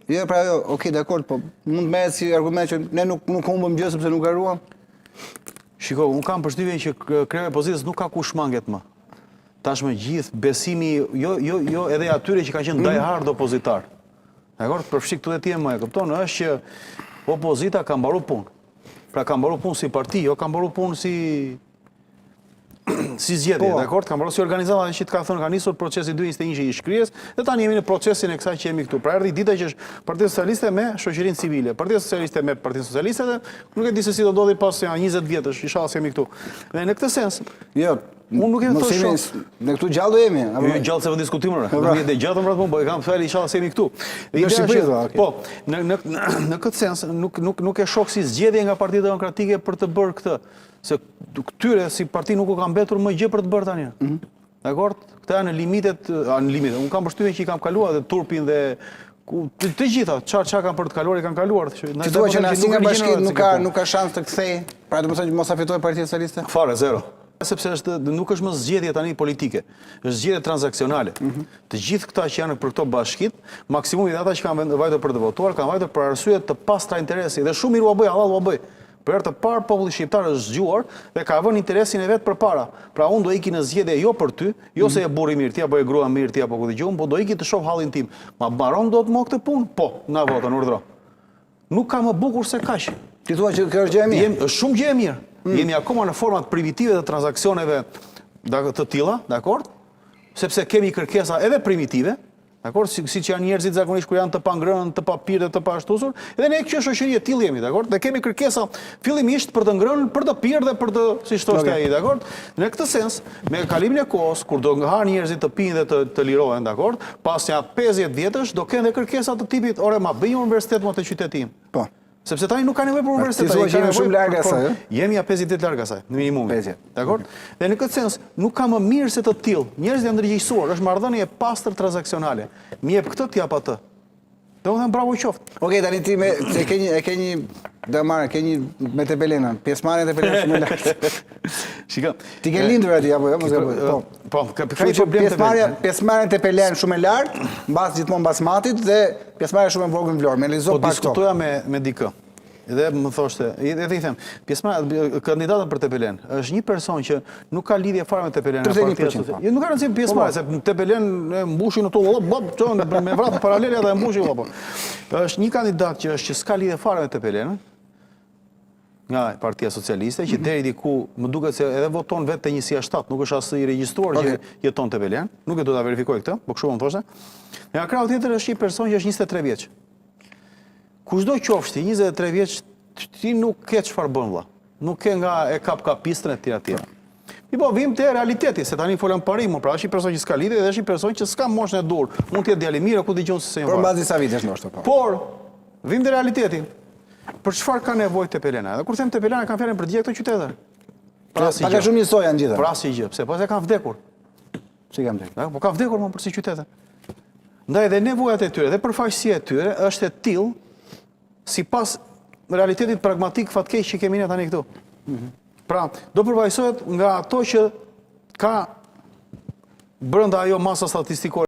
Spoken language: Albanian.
Jo, pra jo, okej, dakord, po mund merret si argument që ne nuk humbëm gjë sepse nuk garuam. Shiko, unë kam përshtypjen që kreu i opozitës nuk ka ku shmanget më. Tashmë gjithë besimi, jo edhe atyre që kanë qenë die hard opozitar. Dakor, përfshi këtu dhe ti e më e kupton, është që opozita ka mbaru punë. Pra ka mbaru punë si parti, jo ka mbaru punë si zgjedhje, dakor? Ka mbaru si organizata që të ka thënë ka nisur procesi 221 i shkrijes, dhe tani jemi në procesin e kësaj që jemi këtu. Pra erdhi dita që është Partia Socialiste me shoqërinë civile, Partia Socialiste me Partinë Socialiste, dhe nuk e di se si do ndodhi pas 20 vjetësh, inshallah se jemi këtu. Dhe në këtë sens, jo, unë nuk e të thosht shumë. Ne këtu gjallë do jemi. Jo gjallë se vë diskutimore. Do jetë gjatë më po e kam fjalë inshallah se jemi këtu. Po, në këtë sens nuk e shoh si zgjedhje nga Partia Demokratike për të bërë këtë, se këtyre si parti nuk u ka mbetur më gjë për të bërë tani. Dakor? Këta janë në limitet. Unë kam përshtypjen që i kam kaluar dhe turpin dhe të gjitha, çfarë kanë për të kaluar i kanë kaluar. Ti thua që asnjë nga bashkiet nuk ka shans të kthejë, pra do të thonë që mos afitoj Partia Socialiste? Fare, zero. Sepse nuk është më zgjedhje tani politike, është zgjedhje transaksionale. Të gjithë këta që janë për këto bashkit, maksimumi dhe ata që kanë vajtur për të votuar, kanë vajtur për arsye të pastra interesi, dhe shumë mirë u bëj, Allah u bëj. Për herë të parë populli shqiptar është zgjuar dhe ka vënë interesin e vet përpara. Pra unë do iki në zgjedhje jo për ty, jo se e burri mirë, ti apo e grua mirë, ti apo ku dëgjoj, po do iki të shoh hallin tim. Ma mbaron dot më këtë punë? Po, na votën, urdhro. Nuk ka më bukur se kaq. Ti thua që kjo është gjë e mirë? Është shumë gjë e mirë. Jemi akoma në format primitive të transaksioneve të tilla, dakord? Sepse kemi kërkesa edhe primitive, dakord? Siç janë njerëzit zakonisht kur janë të pangrënë, të papirë, të pashtusur, edhe ne kjo shoqëri e tillë jemi, dakord? Dhe kemi kërkesa fillimisht për të ngrënë, për të pirë dhe për të, siç thoshte ai, dakord? Në këtë sens, me kalimin e kohës, kur do ngahen njerëzit të pinë dhe të lirohen, dakord? Pas ja 50 vjetësh do kenë dhe kërkesa të tipit, ore ma bëj universitet më të qytetit tim. Po. Sepse tani nuk ka nevojë për universitet. Ti thua që jemi shumë larg asaj, ëh? Jemi ja 50 ditë larg asaj, në minimum. 50. Dakor? Dhe në këtë sens, nuk ka më mirë se të tillë. Njerëzit janë ndërgjegjësuar, është marrëdhënie e pastër transaksionale. Mi jep këtë, ti jap atë. Domethënë bravo qoftë. Okej, tani ti e ke një damar, ke një me Tepelenën, pjesëmarrjen e Tepelenës shumë lart. Shikoj. Ti ke lindur aty apo jo? Mos e po. Po, ka problem pjesëmarrja e Tepelenën shumë e lartë, mbas gjithmonë mbas matit dhe pjesëmarrja shumë e vogël në Vlorë. Me lezo pak këto. Po diskutoja me dikë. Dhe më thoshte, edhe i them, kandidatën për Tepelen është një person që nuk ka lidhje fare me Tepelen. 31%. Nuk ka rëndësi pjesëmarrje, se Tepelen e mbushin ato me vratë paralele dhe e mbushin apo. Është një kandidat që s'ka lidhje fare me Tepelen, nga Partia Socialiste, që deri diku më duket se edhe voton vetë te 107, nuk është as i regjistruar që jeton Tepelen. Nuk e do ta verifikoj këtë, po kështu më thoshte. Nga krau tjetër është një person që është 23 vjeç. Kushdo qofshti, 23 vjeç, ti nuk ke çfarë bën vëlla. Nuk ke nga e kap kapistrën e tjera. Mi po vim te realiteti, se tani folëm parim, pra është një person që s'ka lidhje dhe është një person që s'ka moshën e dur. Mund të jetë djalë mirë, ku dëgjon se janë. Por mbas disa vitesh ndoshta po. Por vim te realiteti. Për çfarë ka nevojë Tepelena? Edhe kur them Tepelena kanë fjalën për të gjithë këto qytete. Pra ka shumë njësoj janë gjithë. Pra si gjë, pse po se kanë vdekur. Si kanë vdekur? Po kanë vdekur më për si qytete. Ndaj dhe nevojat e tyre dhe përfaqësia e tyre është e tillë sipas realitetit pragmatik fatkeq që kemi ne tani këtu. Pra, do përvajsohet nga ato që ka brenda ajo masa statistikore